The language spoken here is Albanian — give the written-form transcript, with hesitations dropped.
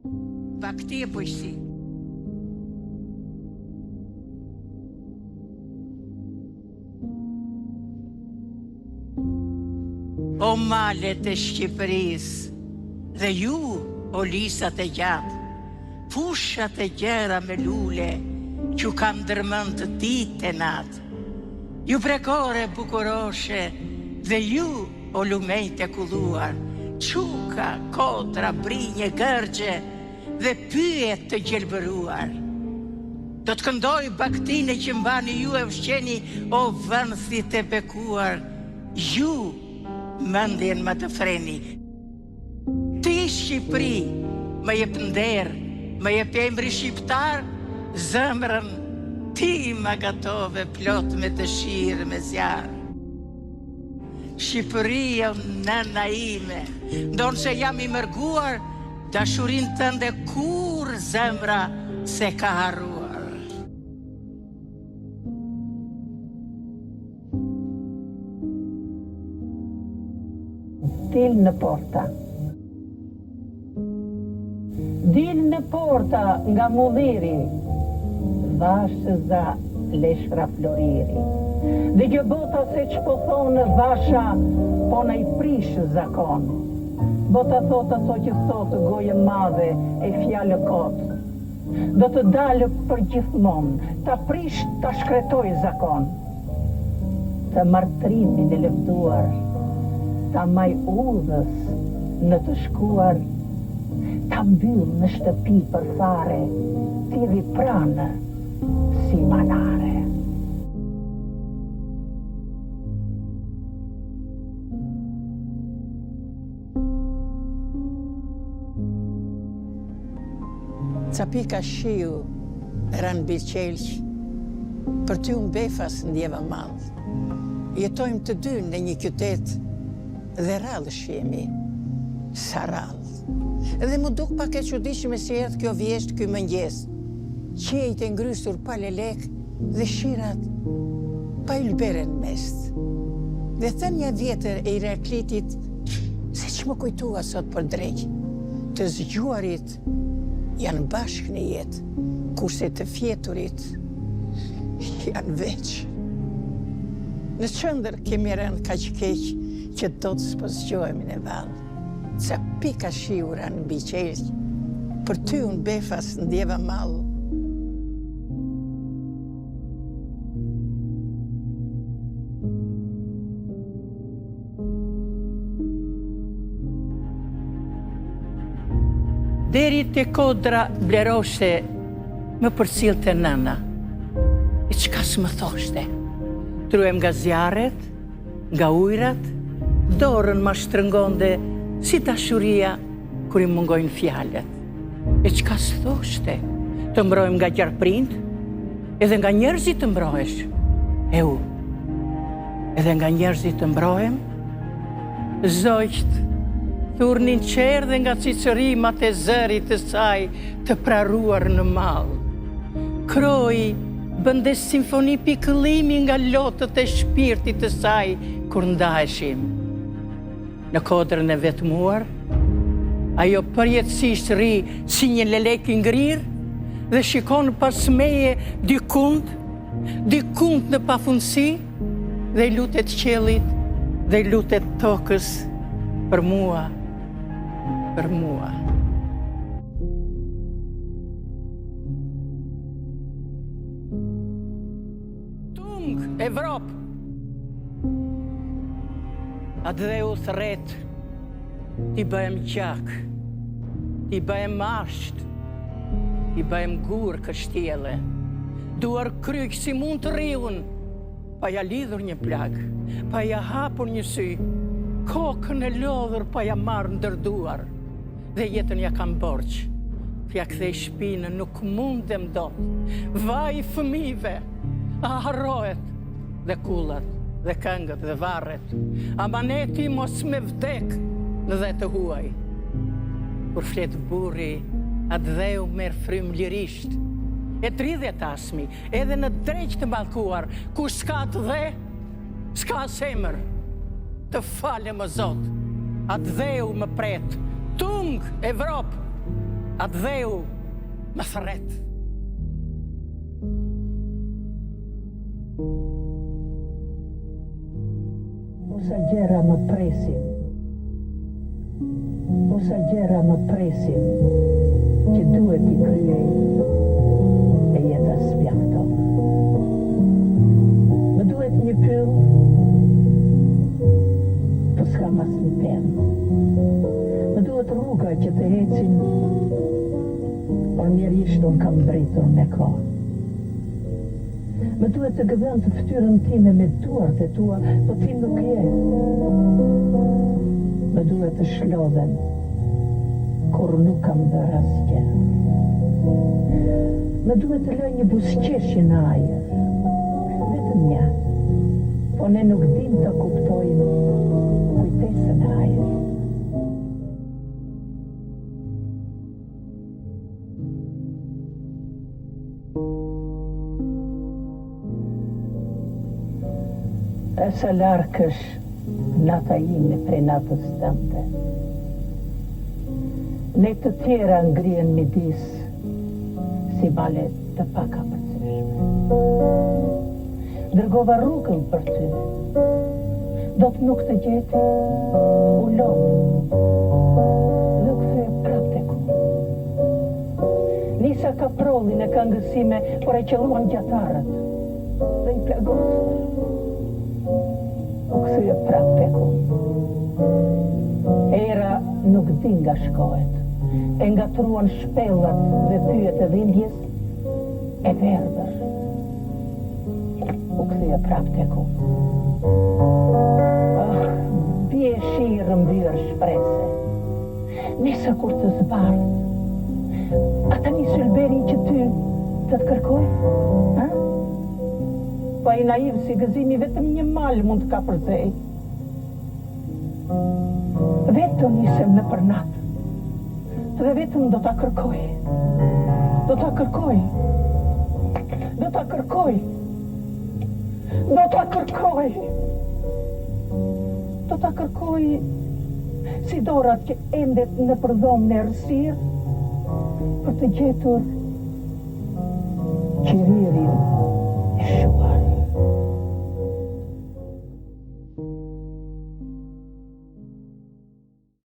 Bakti e bujësi. O malet e Shqipërisë, dhe ju, o lisat e gjatë, fushat e gjera me lule, që kam dërmend të ditë e natë. Ju prekore bukuroshe, dhe ju, o lumejt e kulluar, quka, kodra, brinje, gërgje, dhe pyet të gjelbëruar. Do të këndoj baktine që mbani ju e ushqeni, o vëndhit e bekuar, ju mendjen më të freni. Ti Shqipëri, më jep nder, më jep emri shqiptar, zemrën ti më gatove plot me dëshirë me zjarë. Shqipëria nëna ime, ndonë se jam i mërguar, dashurin tënde kur zemra se ka harruar. Dil në porta. Dil në porta nga mulliri, vashëza leshra floriri. Dhe gjë bota se që po thonë vasha, po në i prishë zakon. Bota thot ato që thotë goje madhe e fjallë kotë. Do të dalë për gjithmonë, ta prish, ta shkretoj zakon. Të martrimin e lëvduar, ta maj udhës në të shkuar, ta mbyll në shtëpi për fare, ti ripranë si manare. Ca pika shiu ranë biqelq, për ty unë befas ndjeva madhë. Jetojmë të dy në një qytet, dhe rallë shemi, sa rallë. Edhe mu duk pak e çuditshme si erdh kjo vjesht, ky mëngjes. Qejt e ngrysur pa lelek dhe shirat pa ylberen mest. Dhe thënia vjetër e Iraklitit, se që më kujtua sot për drejq, të zgjuarit janë bashkë në jetë, kurse të fjeturit janë veç. Në qëndër kemi rënë kaq keq që do të s'po zgjohemi në vallë. Ca pika shiura në biqelq, për ty unë befas ndjeva mallë. Deri te kodra bleroshe më përcillte nëna. E çka s'më thoshte? Truhem nga zjarret, nga ujrat, dorën ma shtrëngonde si dashuria kur i mungojnë fjalët. E çka s'thoshte? Të mbrojmë nga gjarprind, edhe nga njerëzit të mbrohesh. E u, edhe nga njerëzit të mbrohem, zogjt, thurnin qerë dhe nga cicërimat e zërit të saj të praruar në mall. Kroi bënde simfoni pikëllimi nga lotët e shpirtit të saj kur ndaheshim. Në kodrën e vetmuar, ajo përjetësisht ri si një lelek i ngrirë dhe shikon pas meje dikund në pafundësi dhe i lutet qiellit dhe i lutet tokës për mua. Për mua. Tung, Evropë! Atë dhe u thret, ti bëhem gjak, ti bëhem masht, ti bëhem gur kështjele, duar kryq si mund të rriun, pa ja lidhur një plag, pa ja hapur një sy, kokën e lodhur pa ja marrë ndërduar, dhe jetën ja kam borç. T'ja kthej shpinën nuk mundem dot. Vaj fëmijëve, a harrohet dhe kullat, dhe këngët dhe varret. Amaneti mos me vdek në dhe të huaj. Kur flet burri, atë dheu merr frym lirisht. E 30 asmi, edhe në dreq të mallkuar, ku s'ka të dhe, s'ka semër. Të fale më Zot, atë dheu më pret. Tung, Evropë, atë dheu më thret. Osa gjera më presin. Osa gjera më presin që duhet i kryej e jetës mjafton. Më duhet një pyll, po s'kam as një pen. Më duhet rruga që të ecin, por mjerisht unë kam mbritur me kohë. Më duhet të gëdhën të ftyrën time me duart e tua, po ti nuk je. Më duhet të shlodhen, kur nuk kam bërë asgjë. Më duhet të loj një busqeshje në ajër, vetëm një, po ne nuk dim të kuptojmë kujtesën e ajër. E sa larkësh nata ime prej natës tënde. Ne të tjera ngrien midis si male të paka përcyshme. Dërgova rrugën për ty, do të nuk të gjeti, u lodh, dhe u kthye prap tek unë. Nisa kaprollin e këngësime, por e qelluan gjatarët, dhe i plagosur. U kthye prap tek unë. Era nuk di nga shkohet, e ngatruan shpellat dhe pyet e dhimbjes e verdhër. U kthye prap tek unë. Bie shirë mbyrë shprese. Nisa kur të zbardh, ata një sylberin që ty të të kërkoj? Ha? Pa i naiv si gëzimi vetëm një mal mund të ka përzej. Vetëm nisem në për natë, dhe vetëm do t'a kërkoj. Do t'a kërkoj. Do t'a kërkoj. Do t'a kërkoj. Do t'a kërkoj si dorat që endet në përdhom në errësirë për të gjetur qiririn e shuar.